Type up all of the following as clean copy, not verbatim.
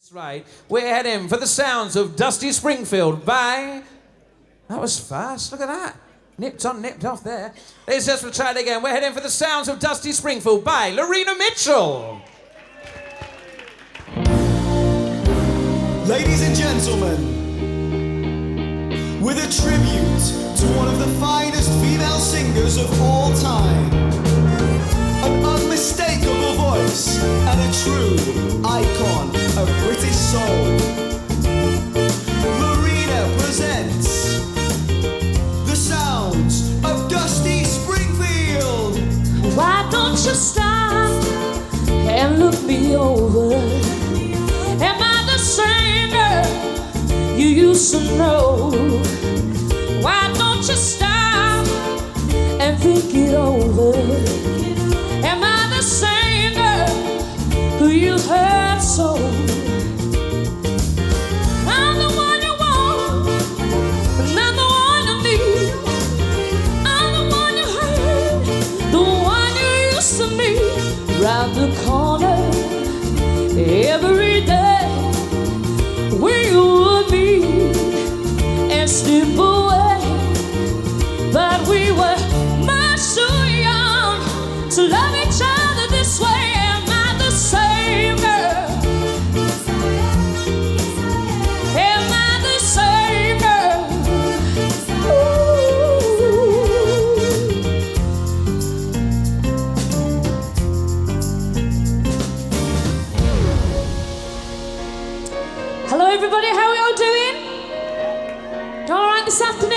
That's right. We're heading for the sounds of Dusty Springfield by... That was fast. Look at that. Nipped on, nipped off there. Let's just try it again. We're heading for the sounds of Dusty Springfield by Lareena Mitchell. Ladies and gentlemen, with a tribute to one of the finest female singers of all time, an unmistakable voice and a true icon of British soul, Lareena presents the sounds of Dusty Springfield. Why don't you stop and look me over? Am I the same girl you used to know? Why don't you stop and think it over? Am I the same girl who you hurt so? I'm the one you want, but not the one you need. I'm the one you hurt, the one you used to meet round the corner every day. We would meet and slip away, but we were much too young to love each other this way. Am I the same girl? Am I the same girl? Hello everybody, how are you all doing? All right this afternoon?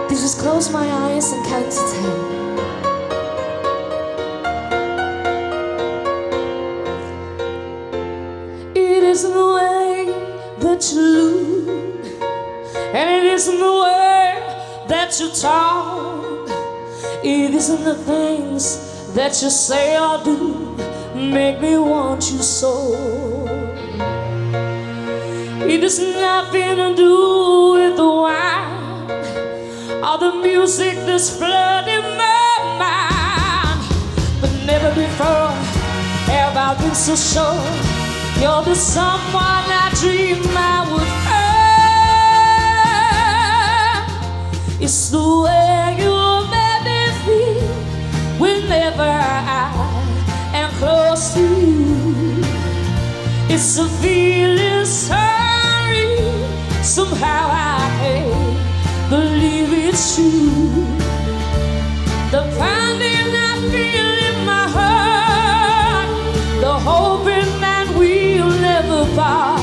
Just close my eyes and count to 10. It isn't the way that you look, and it isn't the way that you talk. It isn't the things that you say or do make me want you so. It has nothing to do with the wine or the music that's flooding my mind, but never before have I been so sure you're the someone I dream I would find. It's the way you make me feel whenever I am close to you. It's a feeling sorry, somehow I hate believe it's true. The pounding I feel in my heart, the hoping that we'll never part.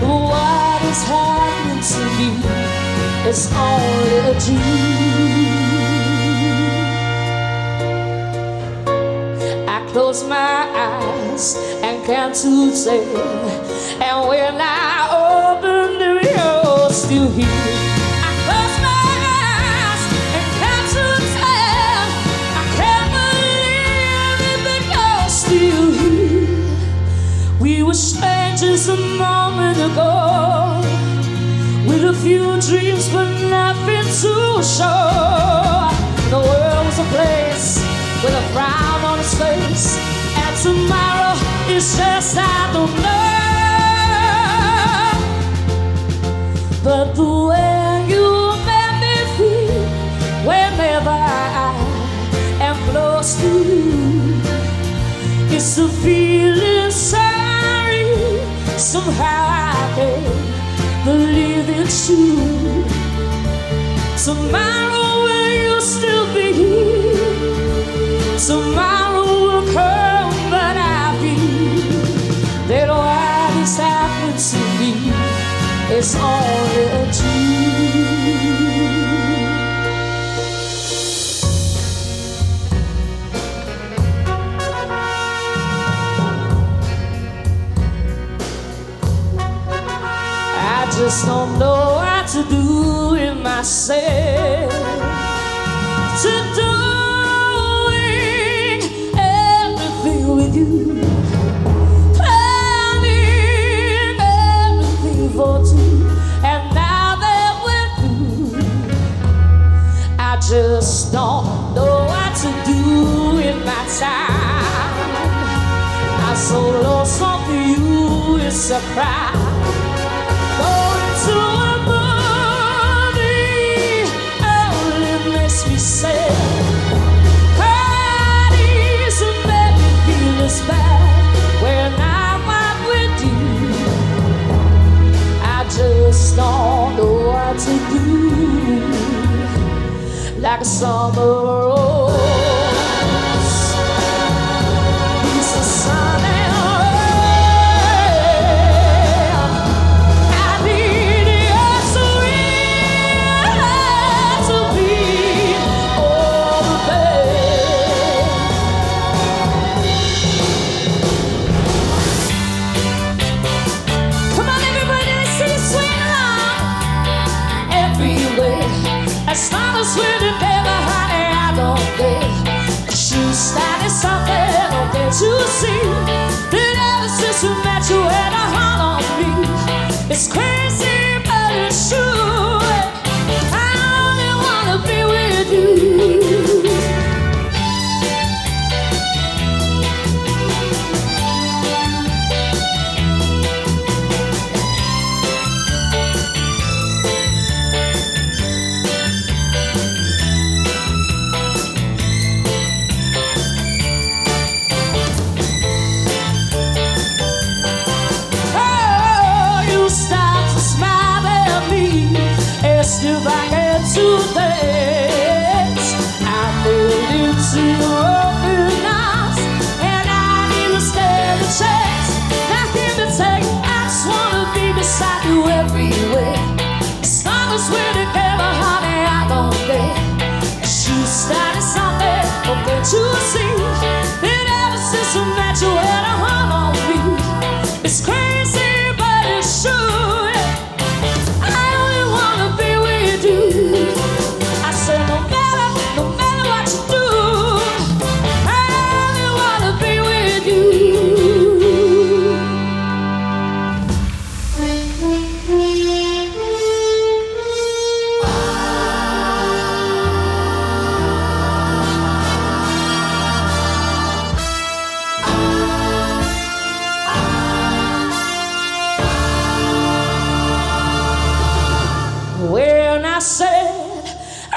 What is happening to me is only a dream. I close my eyes and can't to tell, and when I open them, you're still here. We were strangers a moment ago, with a few dreams but nothing to show. The world was a place with a frown on its face, and tomorrow is just I don't know. But the way you make me feel whenever I am close to you, it's a feeling sorry, somehow I can't believe it's true. Tomorrow will you still be here? Tomorrow will come, but I feel that what is happening to me is only a dream. I just don't know what to do with myself, to doing everything with you, planning everything for two, and now that we're through, I just don't know what to do with my time. so lonesome for you, it's a crime. Going to a movie, oh, it makes me sad. Parties make me feel this bad. When I'm out with you, I just don't know what to do. Like a summer rose, it's the sun and rain. I need your sweet to be over there. Come on, everybody, let's sing swing along. Everywhere, as long as we're together, honey, I don't care. 'Cause you started something, okay, to see that ever since we met, you had a heart on me. It's crazy, but it's true. I only wanna be with you. If I get to dance, I made it to your open arms, and I didn't stand a chance. Now here to take, I just wanna be beside you everywhere. As long as we're together, honey, I don't care. 'Cause you started something, okay, to see that ever since we met, you had a heart on me. It's crazy, but it's true. I only wanna be with you. I said no matter what you do, I only wanna be with you. When I said I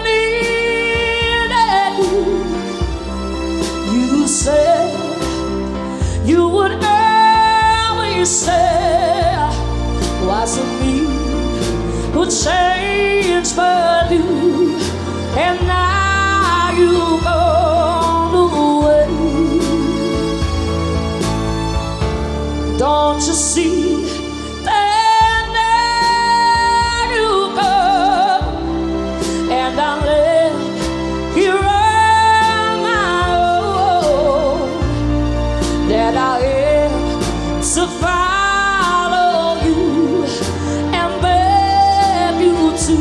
needed you, you said you would always say, wasn't me who changed for you, and now you've gone away. Don't you see? And I'm left here on my own. That I am to follow you and beg you to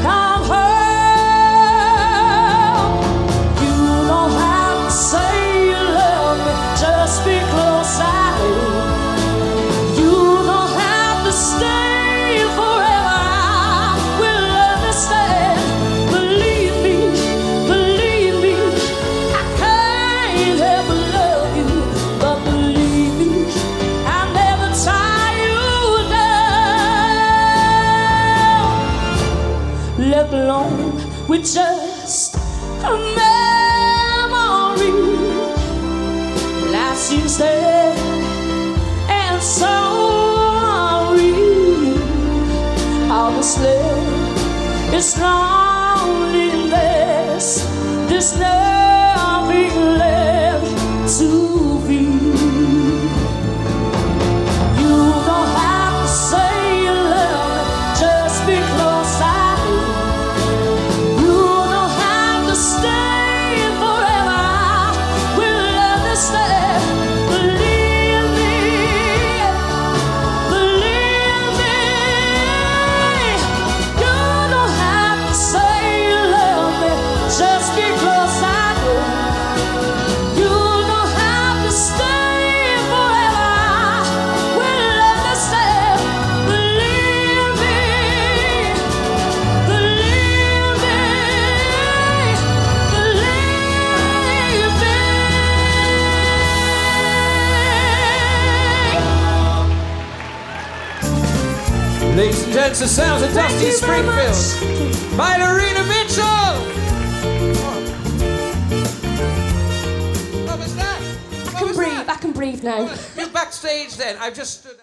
come home. You don't have to say you love me, just be close I am. You don't have to stay forever, I will understand. Believe me, I can't help but love you. But believe me, I never tie you down, let alone with just a memory. Life seems dead and so unreal. All that's left is loneliness. There's nothing left to feel. You don't have to say you love me, just be close I am. You don't have to stay forever, I will understand. Believe me, you don't have to say you love me, just be close I Ladies and gents, the sounds of Thank Dusty you very much. Springfield by Lareena Mitchell. What was that? I can breathe now. You backstage then. I've just stood.